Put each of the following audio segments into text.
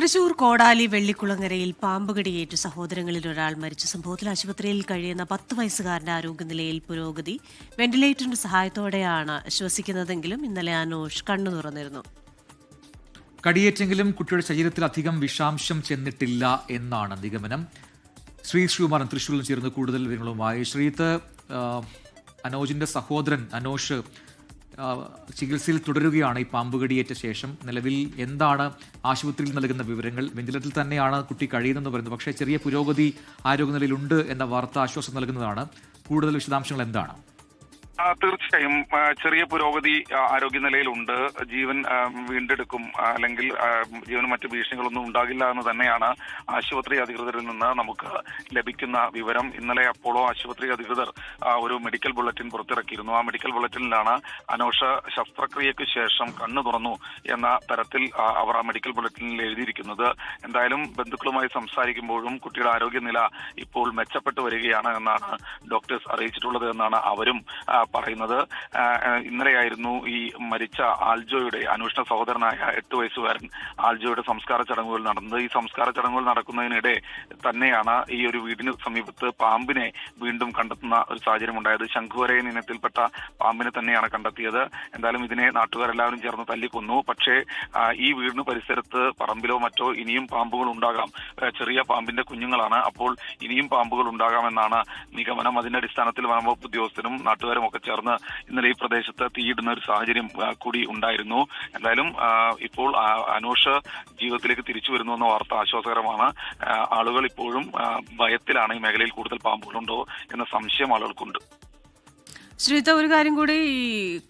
തൃശൂർ കോടാലി വെള്ളിക്കുളങ്ങരയിൽ പാമ്പുകടിയേറ്റ് സഹോദരങ്ങളിൽ ഒരാൾ മരിച്ച സംഭവത്തിൽ ആശുപത്രിയിൽ കഴിയുന്ന 10 വയസ്സുകാരന്റെ ആരോഗ്യനിലയിൽ പുരോഗതി. വെന്റിലേറ്ററിന്റെ സഹായത്തോടെയാണ് ശ്വസിക്കുന്നതെങ്കിലും ഇന്നലെ അനൂഷ് കണ്ണു തുറന്നിരുന്നു. കടിയേറ്റെങ്കിലും കുട്ടിയുടെ ശരീരത്തിൽ അധികം വിഷാംശം ചെന്നിട്ടില്ല എന്നാണ് നിഗമനം. ശ്രീകുമാരൻ തൃശ്ശൂരിൽ ചേർന്ന് കൂടുതൽ വിവരങ്ങളുമായി. ശ്രീത്ത്, അനോജിന്റെ സഹോദരൻ അനോഷ് ചികിത്സയിൽ തുടരുകയാണ് ഈ പാമ്പുകടിയേറ്റ ശേഷം. നിലവിൽ എന്താണ് ആശുപത്രിയിൽ നൽകുന്ന വിവരങ്ങൾ? വെന്റിലേറ്ററിൽ തന്നെയാണ് കുട്ടി കഴിയുന്നതെന്ന് പറയുന്നത്, പക്ഷേ ചെറിയ പുരോഗതി ആരോഗ്യനിലയിലുണ്ട് എന്ന വാർത്ത ആശ്വാസം നൽകുന്നതാണ്. കൂടുതൽ വിശദാംശങ്ങൾ എന്താണ്? തീർച്ചയായും ചെറിയ പുരോഗതി ആരോഗ്യനിലയിലുണ്ട്. ജീവൻ വീണ്ടെടുക്കും, അല്ലെങ്കിൽ ജീവന് മറ്റു ഭീഷണികളൊന്നും ഉണ്ടാകില്ല എന്ന് തന്നെയാണ് ആശുപത്രി അധികൃതരിൽ നിന്ന് നമുക്ക് ലഭിക്കുന്ന വിവരം. ഇന്നലെ അപ്പോളോ ആശുപത്രി അധികൃതർ ഒരു മെഡിക്കൽ ബുള്ളറ്റിൻ പുറത്തിറക്കിയിരുന്നു. ആ മെഡിക്കൽ ബുള്ളറ്റിനിലാണ് അനോഷ ശസ്ത്രക്രിയയ്ക്ക് ശേഷം കണ്ണു തുറന്നു എന്ന തരത്തിൽ അവർ ആ മെഡിക്കൽ ബുള്ളറ്റിനിൽ എഴുതിയിരിക്കുന്നത്. എന്തായാലും ബന്ധുക്കളുമായി സംസാരിക്കുമ്പോഴും കുട്ടിയുടെ ആരോഗ്യനില ഇപ്പോൾ മെച്ചപ്പെട്ടു വരികയാണ് എന്നാണ് ഡോക്ടേഴ്സ് അറിയിച്ചിട്ടുള്ളത് എന്നാണ് അവരും പറയുന്നത്. ഇന്നലെയായിരുന്നു ഈ മരിച്ച ആൽജോയുടെ, അനൂഷിന്റെ സഹോദരനായ 8 വയസ്സുകാരൻ ആൽജോയുടെ സംസ്കാര ചടങ്ങുകൾ നടന്നത്. ഈ സംസ്കാര ചടങ്ങുകൾ നടക്കുന്നതിനിടെ തന്നെയാണ് ഈ ഒരു വീടിന് സമീപത്ത് പാമ്പിനെ വീണ്ടും കണ്ടെത്തുന്ന ഒരു സാഹചര്യം ഉണ്ടായത്. ശംഖുവരയൻ ഇനത്തിൽപ്പെട്ട പാമ്പിനെ തന്നെയാണ് കണ്ടെത്തിയത്. എന്തായാലും ഇതിനെ നാട്ടുകാരെല്ലാവരും ചേർന്ന് തല്ലിക്കൊന്നു. പക്ഷേ ഈ വീടിന് പരിസരത്ത് പറമ്പിലോ മറ്റോ ഇനിയും പാമ്പുകൾ ഉണ്ടാകാം. ചെറിയ പാമ്പിന്റെ കുഞ്ഞുങ്ങളാണ്. അപ്പോൾ ഇനിയും പാമ്പുകൾ ഉണ്ടാകാമെന്നാണ് നിഗമനം. അതിന്റെ അടിസ്ഥാനത്തിൽ വനംവകുപ്പ് ഉദ്യോഗസ്ഥരും നാട്ടുകാരും ഒക്കെ ചേർന്ന് ഇന്നലെ ഈ പ്രദേശത്ത് തീയിടുന്ന ഒരു സാഹചര്യം കൂടി ഉണ്ടായിരുന്നു. എന്തായാലും ഇപ്പോൾ അനൂഷ് ജീവിതത്തിലേക്ക് തിരിച്ചു വരുന്നു എന്ന വാർത്ത ആശ്വാസകരമാണ്. ആളുകൾ ഇപ്പോഴും ഭയത്തിലാണ്. ഈ മേഖലയിൽ കൂടുതൽ പാമ്പുകളുണ്ടോ എന്ന സംശയം ആളുകൾക്കുണ്ട്. ശ്രീത, ഒരു കാര്യം കൂടി, ഈ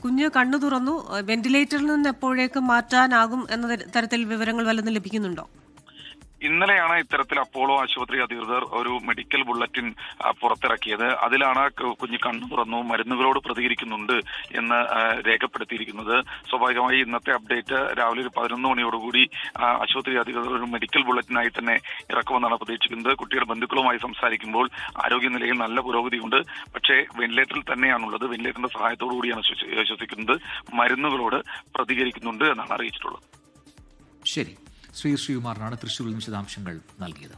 കുഞ്ഞ് കണ്ണു തുറന്നു, വെന്റിലേറ്ററിൽ നിന്ന് എപ്പോഴേക്ക് മാറ്റാനാകും എന്ന തരത്തിൽ വിവരങ്ങൾ വല്ലതും ലഭിക്കുന്നുണ്ടോ? ഇന്നലെയാണ് ഇത്തരത്തിൽ അപ്പോളോ ആശുപത്രി അധികൃതർ ഒരു മെഡിക്കൽ ബുള്ളറ്റിൻ പുറത്തിറക്കിയത്. അതിലാണ് കുഞ്ഞ് കണ്ണു തുറന്നു, മരുന്നുകളോട് പ്രതികരിക്കുന്നുണ്ട് എന്ന് രേഖപ്പെടുത്തിയിരിക്കുന്നത്. സ്വാഭാവികമായി ഇന്നത്തെ അപ്ഡേറ്റ് രാവിലെ ഒരു 11 മണിയോടുകൂടി ആശുപത്രി അധികൃതർ ഒരു മെഡിക്കൽ ബുള്ളറ്റിനായി തന്നെ ഇറക്കുമെന്നാണ് പ്രതീക്ഷിക്കുന്നത്. കുട്ടിയുടെ ബന്ധുക്കളുമായി സംസാരിക്കുമ്പോൾ ആരോഗ്യനിലയിൽ നല്ല പുരോഗതിയുണ്ട്, പക്ഷേ വെന്റിലേറ്ററിൽ തന്നെയാണുള്ളത്. വെന്റിലേറ്ററിന്റെ സഹായത്തോടു കൂടിയാണ് ശ്വസിക്കുന്നത്. മരുന്നുകളോട് പ്രതികരിക്കുന്നുണ്ട് എന്നാണ് അറിയിച്ചിട്ടുള്ളത്. ശരി, ശ്രീകുമാരനാണ് തൃശ്ശൂരിൽ വിശദാംശങ്ങൾ നൽകിയത്.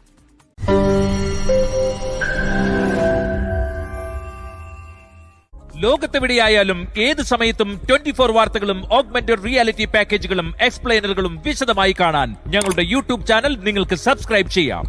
ലോകത്തെവിടെയായാലും ഏത് സമയത്തും 24 വാർത്തകളും ഓഗ്മെന്റഡ് റിയാലിറ്റി പാക്കേജുകളും എക്സ്പ്ലെയിനറുകളും വിശദമായി കാണാൻ ഞങ്ങളുടെ യൂട്യൂബ് ചാനൽ നിങ്ങൾക്ക് സബ്സ്ക്രൈബ് ചെയ്യാം.